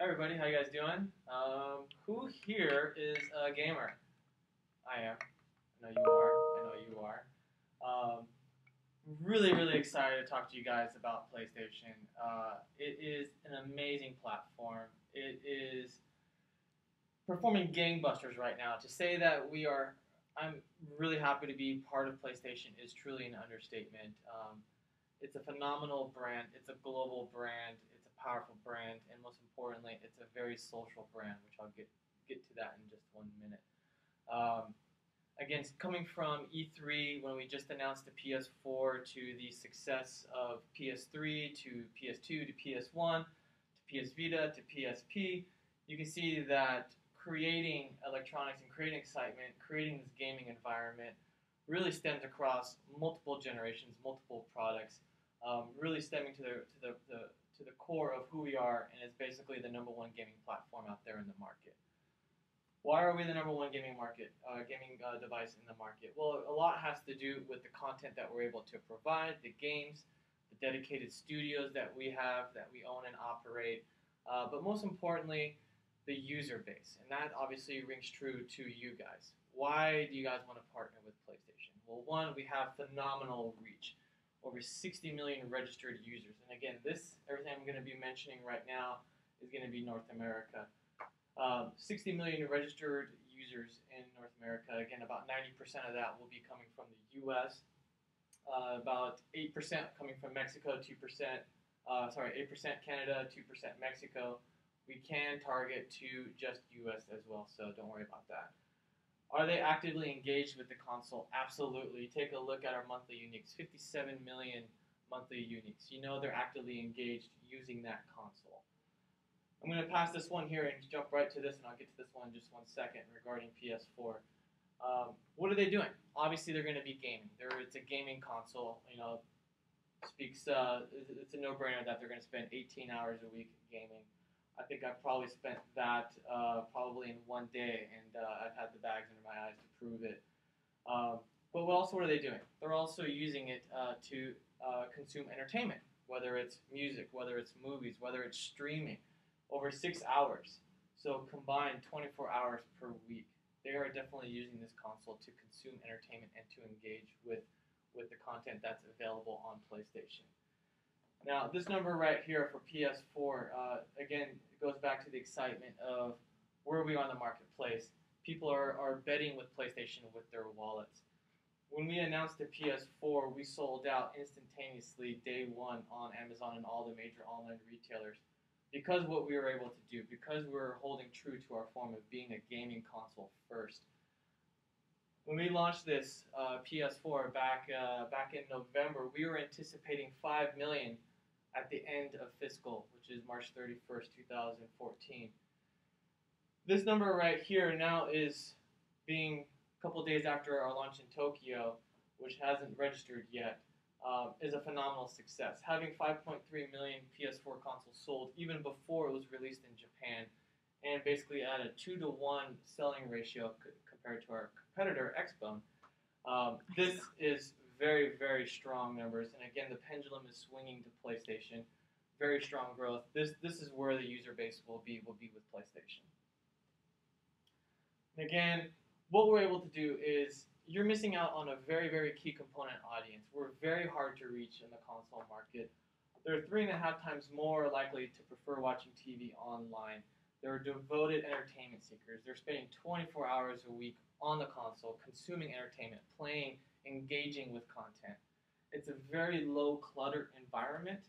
Hi everybody, how you guys doing? Who here is a gamer? I am. I know you are. I know you are. Um, really excited to talk to you guys about PlayStation. It is an amazing platform. It is performing gangbusters right now. To say that I'm really happy to be part of PlayStation is truly an understatement. It's a phenomenal brand. It's a global brand. It's a powerful brand, and most importantly, it's a very social brand, which I'll get to that in just 1 minute. Um, Again, coming from E3 when we just announced the PS4 to the success of PS3 to PS2 to PS1 to PS Vita to PSP, you can see that creating electronics and creating excitement, creating this gaming environment really stems across multiple generations, multiple products, really stemming to the core of who we are, and is basically the number one gaming platform out there in the market. Why are we the number one gaming device in the market? Well, a lot has to do with the content that we're able to provide, the games, the dedicated studios that we have, that we own and operate, but most importantly, the user base. And that obviously rings true to you guys. Why do you guys want to partner with PlayStation? Well, one, we have phenomenal reach. Over 60 million registered users. And again, everything I'm going to be mentioning right now is going to be North America. 60 million registered users in North America. Again, about 90% of that will be coming from the U.S. About 8% coming from Mexico, 2%, 8% Canada, 2% Mexico. We can target to just U.S. as well, so don't worry about that. Are they actively engaged with the console? Absolutely. Take a look at our monthly uniques, 57 million monthly uniques. You know they're actively engaged using that console. I'm going to pass this one here and jump right to this, and I'll get to this one in just 1 second regarding PS4. What are they doing? Obviously, they're going to be gaming. It's a gaming console. It's a no-brainer that they're going to spend 18 hours a week gaming. I think I've probably spent that probably in 1 day, and I've had the bags under my eyes to prove it. But what are they doing? They're also using it to consume entertainment, whether it's music, whether it's movies, whether it's streaming. Over 6 hours. So combined 24 hours per week. They are definitely using this console to consume entertainment and to engage with the content that's available on PlayStation. Now, this number right here for PS4, again, it goes back to the excitement of where we are in the marketplace. People are betting with PlayStation with their wallets. When we announced the PS4, we sold out instantaneously day one on Amazon and all the major online retailers. Because what we were able to do, because we were holding true to our form of being a gaming console first. When we launched this PS4 back in November, we were anticipating 5 million at the end of fiscal, which is March 31st, 2014. This number right here now is being a couple days after our launch in Tokyo, which hasn't registered yet. Is a phenomenal success. Having 5.3 million PS4 consoles sold even before it was released in Japan, and basically at a 2-to-1 selling ratio compared to our competitor Xbone, this is very strong numbers. And again, the pendulum is swinging to PlayStation. Very strong growth. This is where the user base will be with PlayStation. And again, what we're able to do is you're missing out on a very key component audience. We're very hard to reach in the console market. They're 3.5 times more likely to prefer watching TV online. They're devoted entertainment seekers. They're spending 24 hours a week on the console, consuming entertainment, playing, engaging with content. It's a very low cluttered environment.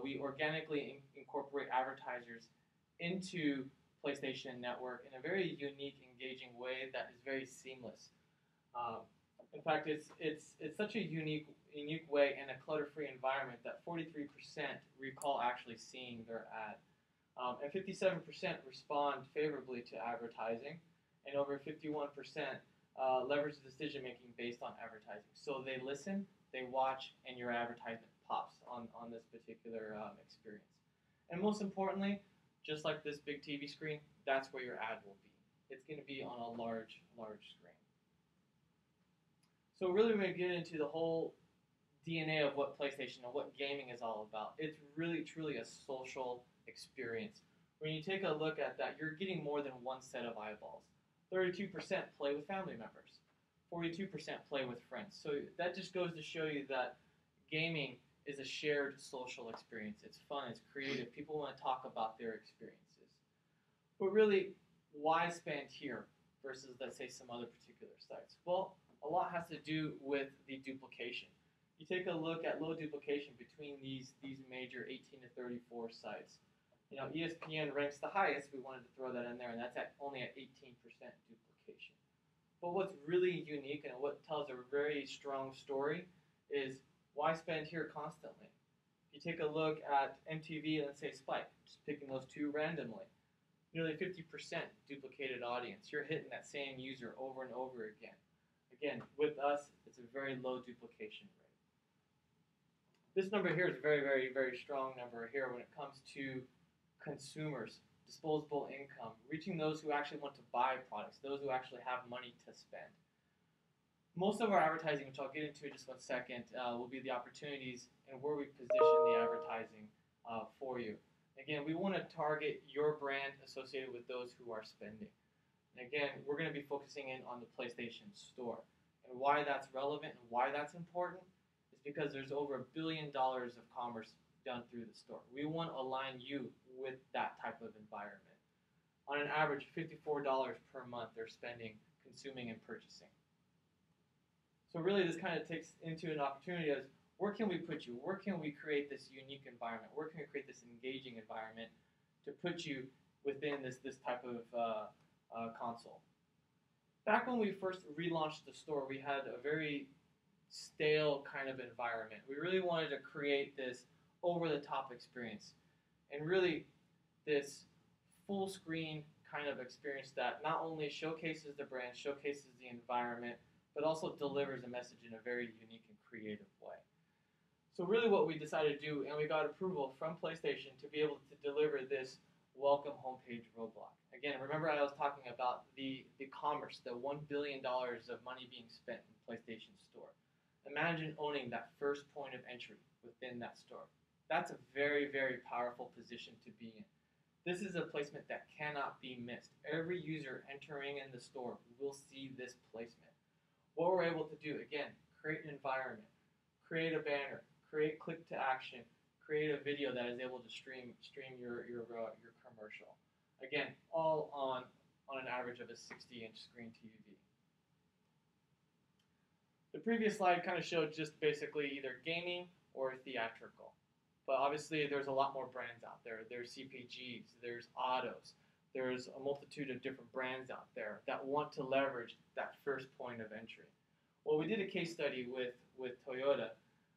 We organically incorporate advertisers into PlayStation Network in a very unique, engaging way that is very seamless. In fact, it's such a unique way and a clutter-free environment that 43% recall actually seeing their ad, and 57% respond favorably to advertising, and over 51% leverage decision making based on advertising. So they listen, they watch, and your advertisement pops on this particular experience. And most importantly, just like this big TV screen, that's where your ad will be. It's going to be on a large screen. So really we're going to get into the whole DNA of what PlayStation and what gaming is all about. It's really truly a social experience. When you take a look at that, you're getting more than one set of eyeballs. 32% play with family members. 42% play with friends. So that just goes to show you that gaming is a shared social experience. It's fun, it's creative. People want to talk about their experiences. But really, why spend here versus, let's say, some other particular sites? Well, a lot has to do with the duplication. You take a look at low duplication between these major 18 to 34 sites. You know, ESPN ranks the highest. We wanted to throw that in there, and that's only at 18% duplication. But what's really unique and what tells a very strong story is why spend here constantly? If you take a look at MTV and let's say Spike, just picking those two randomly, nearly 50% duplicated audience. You're hitting that same user over and over again. Again, with us, it's a very low duplication rate. This number here is a very, very, very strong number here when it comes to consumers, disposable income, reaching those who actually want to buy products, those who actually have money to spend. Most of our advertising, which I'll get into in just one second, will be the opportunities and where we position the advertising for you. Again, we want to target your brand associated with those who are spending. And again, we're going to be focusing in on the PlayStation Store. And why that's relevant and why that's important is because there's over $1 billion of commerce done through the store. We want to align you with that type of environment. On an average, $54 per month they're spending, consuming, and purchasing. So really this kind of takes into an opportunity as where can we put you? Where can we create this unique environment? Where can we create this engaging environment to put you within this type of console? Back when we first relaunched the store, we had a very stale kind of environment. We really wanted to create this over-the-top experience and really this full screen kind of experience that not only showcases the brand, showcases the environment, but also delivers a message in a very unique and creative way. So really what we decided to do, and we got approval from PlayStation to be able to deliver this welcome homepage roadblock. Again, remember I was talking about the commerce, the $1 billion of money being spent in PlayStation Store. Imagine owning that first point of entry within that store. That's a very, very powerful position to be in. This is a placement that cannot be missed. Every user entering in the store will see this placement. What we're able to do, again, create an environment, create a banner, create click to action, create a video that is able to stream your commercial. Again, all on an average of a 60-inch screen TV. The previous slide kind of showed just basically either gaming or theatrical. But obviously there's a lot more brands out there. There's CPGs, there's autos, there's a multitude of different brands out there that want to leverage that first point of entry. Well, we did a case study with Toyota,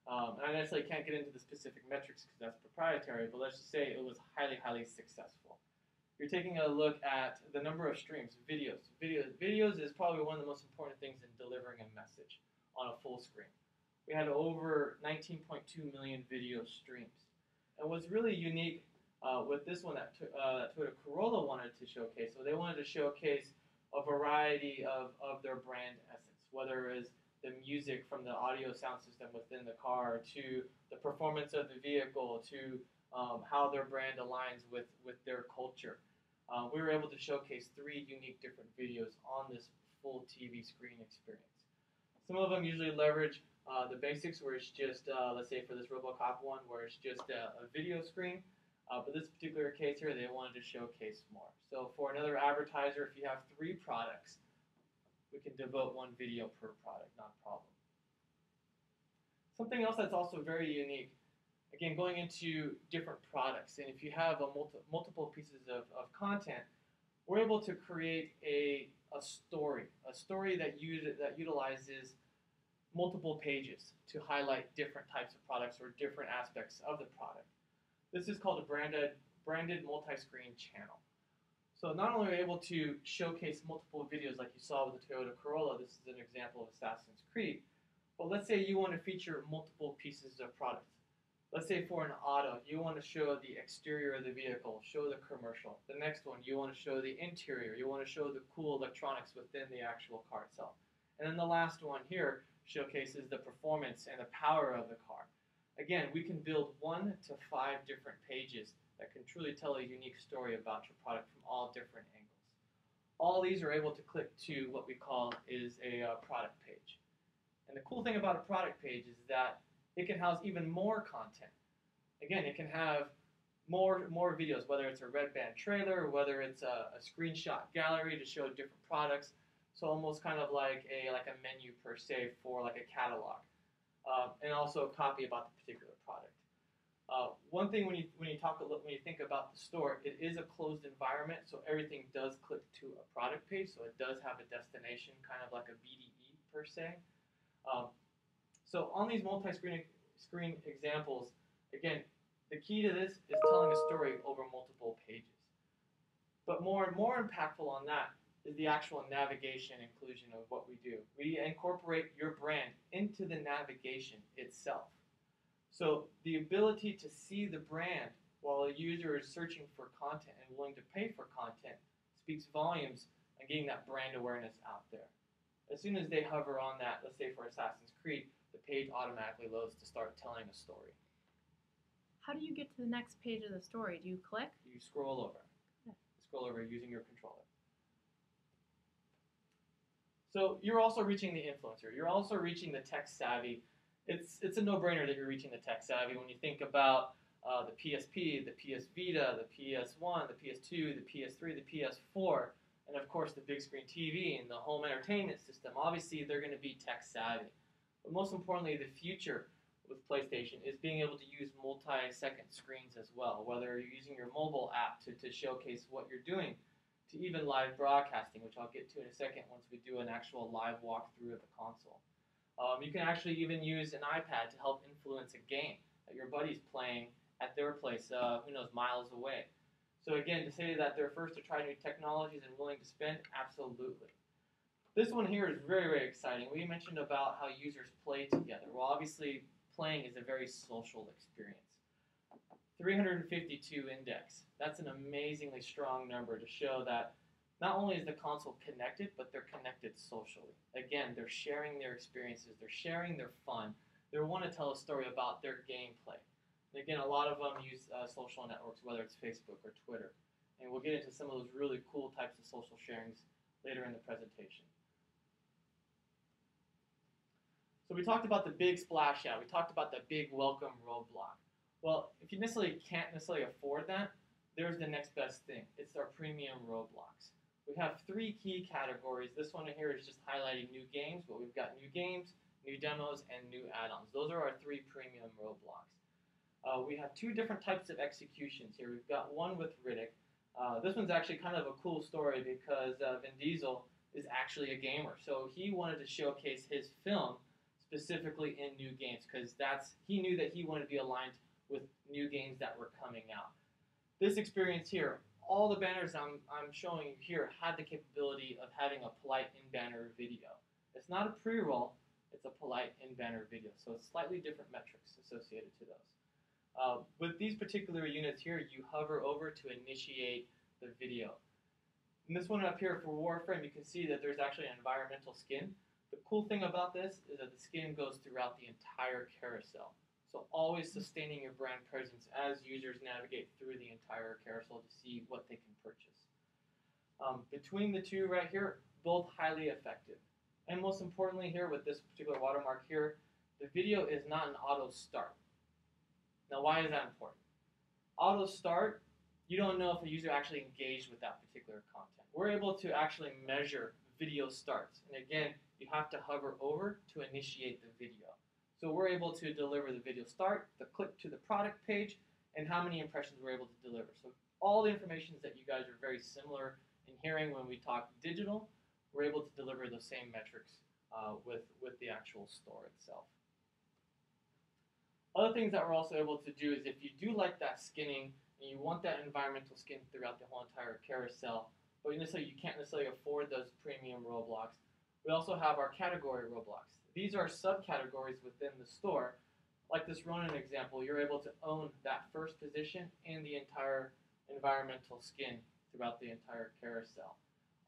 and I actually can't get into the specific metrics because that's proprietary, but let's just say it was highly, highly successful. You're taking a look at the number of streams, videos. Videos is probably one of the most important things in delivering a message on a full screen. We had over 19.2 million video streams. And what's really unique with this one that Toyota Corolla wanted to showcase, so they wanted to showcase a variety of their brand essence, whether it was the music from the audio sound system within the car, to the performance of the vehicle, to how their brand aligns with their culture. We were able to showcase 3 unique different videos on this full TV screen experience. Some of them usually leverage the basics where it's just, let's say for this RoboCop one, where it's just a video screen. But this particular case here, they wanted to showcase more. So for another advertiser, if you have 3 products, we can devote 1 video per product, not a problem. Something else that's also very unique, again, going into different products, and if you have multiple pieces of content, we're able to create a story that utilizes multiple pages to highlight different types of products or different aspects of the product. This is called a branded multi-screen channel. So not only are we able to showcase multiple videos like you saw with the Toyota Corolla, this is an example of Assassin's Creed, but let's say you want to feature multiple pieces of products. Let's say for an auto, you want to show the exterior of the vehicle, show the commercial. The next one, you want to show the interior. You want to show the cool electronics within the actual car itself. And then the last one here showcases the performance and the power of the car. Again, we can build 1 to 5 different pages that can truly tell a unique story about your product from all different angles. All these are able to click to what we call is a product page. And the cool thing about a product page is that it can house even more content. Again, it can have more videos, whether it's a red band trailer, whether it's a screenshot gallery to show different products. So almost kind of like a menu per se for like a catalog, and also a copy about the particular product. One thing when you think about the store, it is a closed environment, so everything does click to a product page, so it does have a destination, kind of like a BDE per se. So on these multi-screen examples, again, the key to this is telling a story over multiple pages. But more impactful on that is the actual navigation inclusion of what we do. We incorporate your brand into the navigation itself. So the ability to see the brand while a user is searching for content and willing to pay for content speaks volumes on getting that brand awareness out there. As soon as they hover on that, let's say for Assassin's Creed, the page automatically loads to start telling a story. How do you get to the next page of the story? Do you click? You scroll over. Yeah. Scroll over using your controller. So you're also reaching the influencer. You're also reaching the tech savvy. It's a no-brainer that you're reaching the tech savvy when you think about the PSP, the PS Vita, the PS1, the PS2, the PS3, the PS4, and of course the big screen TV and the home entertainment system. Obviously, they're going to be tech savvy. But most importantly, the future with PlayStation is being able to use multi-second screens as well, whether you're using your mobile app to showcase what you're doing, to even live broadcasting, which I'll get to in a second once we do an actual live walkthrough of the console. You can actually even use an iPad to help influence a game that your buddy's playing at their place, who knows, miles away. So again, to say that they're first to try new technologies and willing to spend, absolutely. This one here is very, very exciting. We mentioned about how users play together. Well, obviously, playing is a very social experience. 352 index. That's an amazingly strong number to show that not only is the console connected, but they're connected socially. Again, they're sharing their experiences. They're sharing their fun. They want to tell a story about their gameplay. And again, a lot of them use social networks, whether it's Facebook or Twitter. And we'll get into some of those really cool types of social sharings later in the presentation. So we talked about the big splash out. We talked about the big welcome roadblock. Well, if you can't afford that, there's the next best thing. It's our premium roadblocks. We have 3 key categories. This one here is just highlighting new games, but we've got new games, new demos, and new add-ons. Those are our 3 premium roadblocks. We have 2 different types of executions here. We've got one with Riddick. This one's actually kind of a cool story because Vin Diesel is actually a gamer. So he wanted to showcase his film specifically in new games because he knew that he wanted to be aligned with new games that were coming out. This experience here, all the banners I'm showing you here had the capability of having a polite in-banner video. It's not a pre-roll, it's a polite in-banner video. So it's slightly different metrics associated to those. With these particular units here, you hover over to initiate the video. And this one up here for Warframe, you can see that there's actually an environmental skin. The cool thing about this is that the skin goes throughout the entire carousel. So always sustaining your brand presence as users navigate through the entire carousel to see what they can purchase. Between the 2 right here, both highly effective. And most importantly here with this particular watermark here, the video is not an auto start. Now why is that important? Auto start, you don't know if a user actually engaged with that particular content. We're able to actually measure video starts. And again, you have to hover over to initiate the video. So we're able to deliver the video start, the click to the product page, and how many impressions we're able to deliver. So all the information that you guys are very similar in hearing when we talk digital, we're able to deliver those same metrics with the actual store itself. Other things that we're also able to do is if you do like that skinning and you want that environmental skin throughout the whole entire carousel, but you can't necessarily afford those premium roadblocks, we also have our category roadblocks. These are subcategories within the store. Like this Ronin example, you're able to own that first position and the entire environmental skin throughout the entire carousel.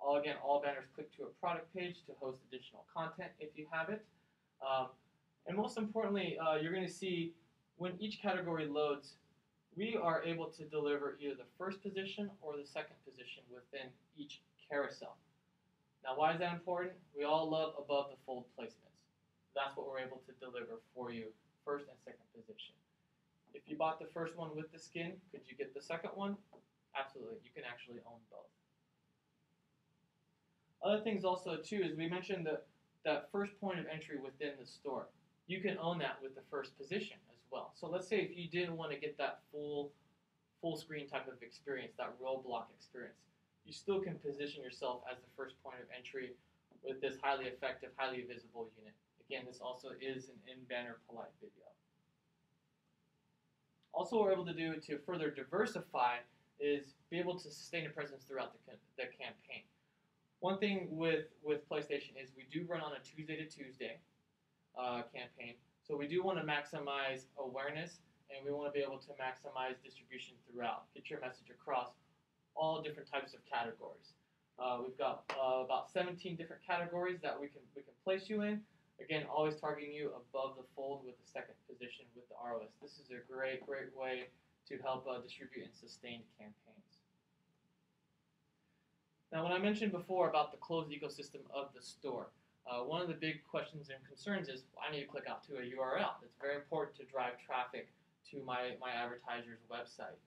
All banners click to a product page to host additional content if you have it. And most importantly, you're going to see when each category loads, we are able to deliver either the first position or the second position within each carousel. Now, why is that important? We all love above the fold placements. That's what we're able to deliver for you, first and second position. If you bought the first one with the skin, could you get the second one? Absolutely. You can actually own both. Other things also too is we mentioned that first point of entry within the store. You can own that with the first position as well. So let's say if you didn't want to get that full screen type of experience, that Roblox experience, you still can position yourself as the first point of entry with this highly effective, highly visible unit. Again, this also is an in-banner polite video. Also, what we're able to do to further diversify is be able to sustain a presence throughout the campaign. One thing with PlayStation is we do run on a Tuesday to Tuesday campaign, so we do want to maximize awareness, and we want to be able to maximize distribution throughout, get your message across all different types of categories. We've got about 17 different categories that we can place you in. Again, always targeting you above the fold with the second position with the ROS. This is a great way to help distribute and sustain campaigns. Now, when I mentioned before about the closed ecosystem of the store, one of the big questions and concerns is I need to click out to a URL. It's very important to drive traffic to my advertiser's website.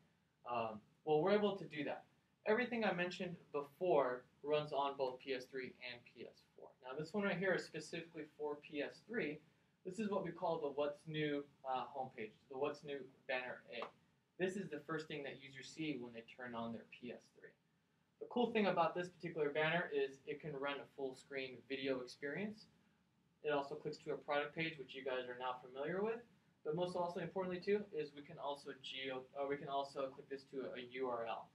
Well, we're able to do that. Everything I mentioned before runs on both PS3 and PS4. Now, this one right here is specifically for PS3. This is what we call the What's New homepage, the What's New banner A. This is the first thing that users see when they turn on their PS3. The cool thing about this particular banner is it can run a full screen video experience. It also clicks to a product page, which you guys are now familiar with. But most also importantly too is we can also click this to a URL.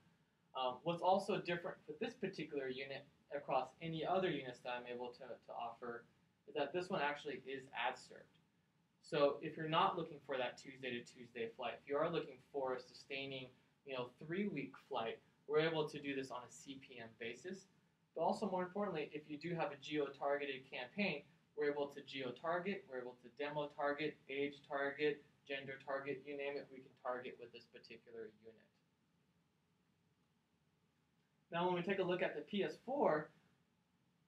What's also different for this particular unit across any other units that I'm able to offer is that this one actually is ad served. So if you're not looking for that Tuesday to Tuesday flight, if you are looking for a sustaining 3-week flight, we're able to do this on a CPM basis. But also more importantly, if you do have a geo-targeted campaign, we're able to geo-target, we're able to demo target, age target, gender target, you name it, we can target with this particular unit. Now when we take a look at the PS4,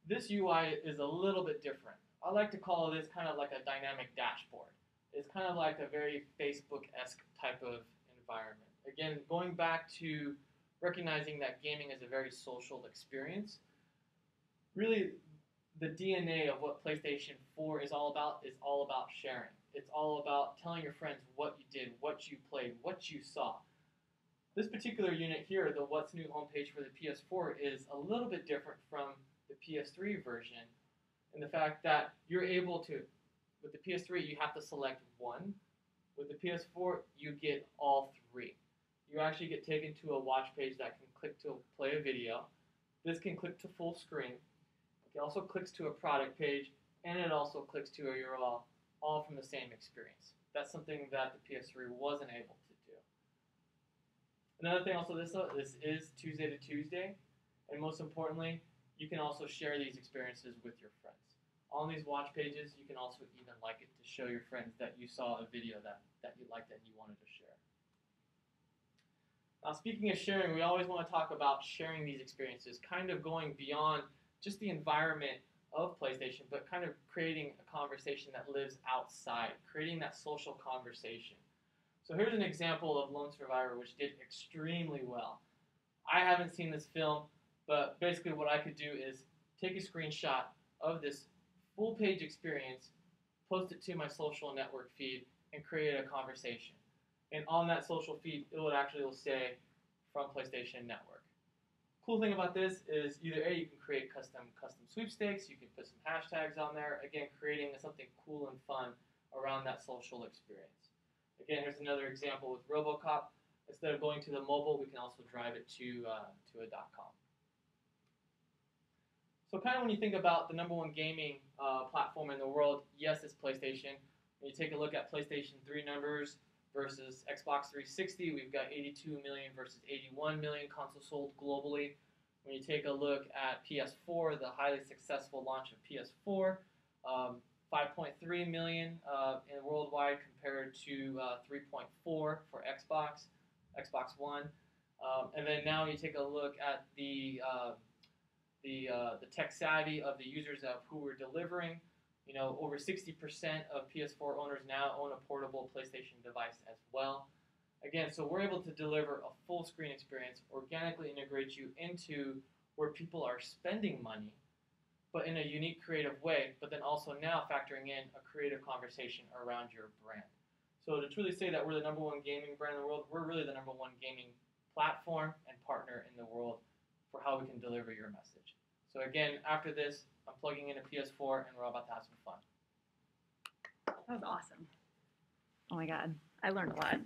this UI is a little bit different. I like to call this kind of like a dynamic dashboard. It's kind of like a very Facebook-esque type of environment. Again, going back to recognizing that gaming is a very social experience, really the DNA of what PlayStation 4 is all about sharing. It's all about telling your friends what you did, what you played, what you saw. This particular unit here, the What's New homepage for the PS4, is a little bit different from the PS3 version in the fact that you're able to, with the PS3, you have to select one. With the PS4, you get all three. You actually get taken to a watch page that can click to play a video. This can click to full screen. It also clicks to a product page, and it also clicks to a URL, all from the same experience. That's something that the PS3 wasn't able to do. Another thing also, this is Tuesday to Tuesday, and most importantly, you can also share these experiences with your friends. On these watch pages, you can also even like it to show your friends that you saw a video that you liked and you wanted to share. Now, speaking of sharing, we always want to talk about sharing these experiences, kind of going beyond just the environment of PlayStation, but kind of creating a conversation that lives outside, creating that social conversation. So here's an example of Lone Survivor, which did extremely well. I haven't seen this film, but basically what I could do is take a screenshot of this full page experience, post it to my social network feed, and create a conversation. And on that social feed, it will say from PlayStation Network. Cool thing about this is either A, you can create custom sweepstakes, you can put some hashtags on there, again, creating something cool and fun around that social experience. Again, here's another example with RoboCop. Instead of going to the mobile, we can also drive it to a .com. So kind of when you think about the #1 gaming platform in the world, yes, it's PlayStation. When you take a look at PlayStation 3 numbers versus Xbox 360, we've got 82 million versus 81 million consoles sold globally. When you take a look at PS4, the highly successful launch of PS4, 5.3 million in worldwide compared to 3.4 for Xbox One. And then now you take a look at the tech savvy of the users of who we're delivering. You know, over 60% of PS4 owners now own a portable PlayStation device as well. Again, so we're able to deliver a full screen experience, organically integrate you into where people are spending money, but in a unique, creative way, but then also now factoring in a creative conversation around your brand. So to truly say that we're the #1 gaming brand in the world, we're really the #1 gaming platform and partner in the world for how we can deliver your message. So again, after this, I'm plugging in a PS4 and we're about to have some fun. That was awesome. Oh my God, I learned a lot.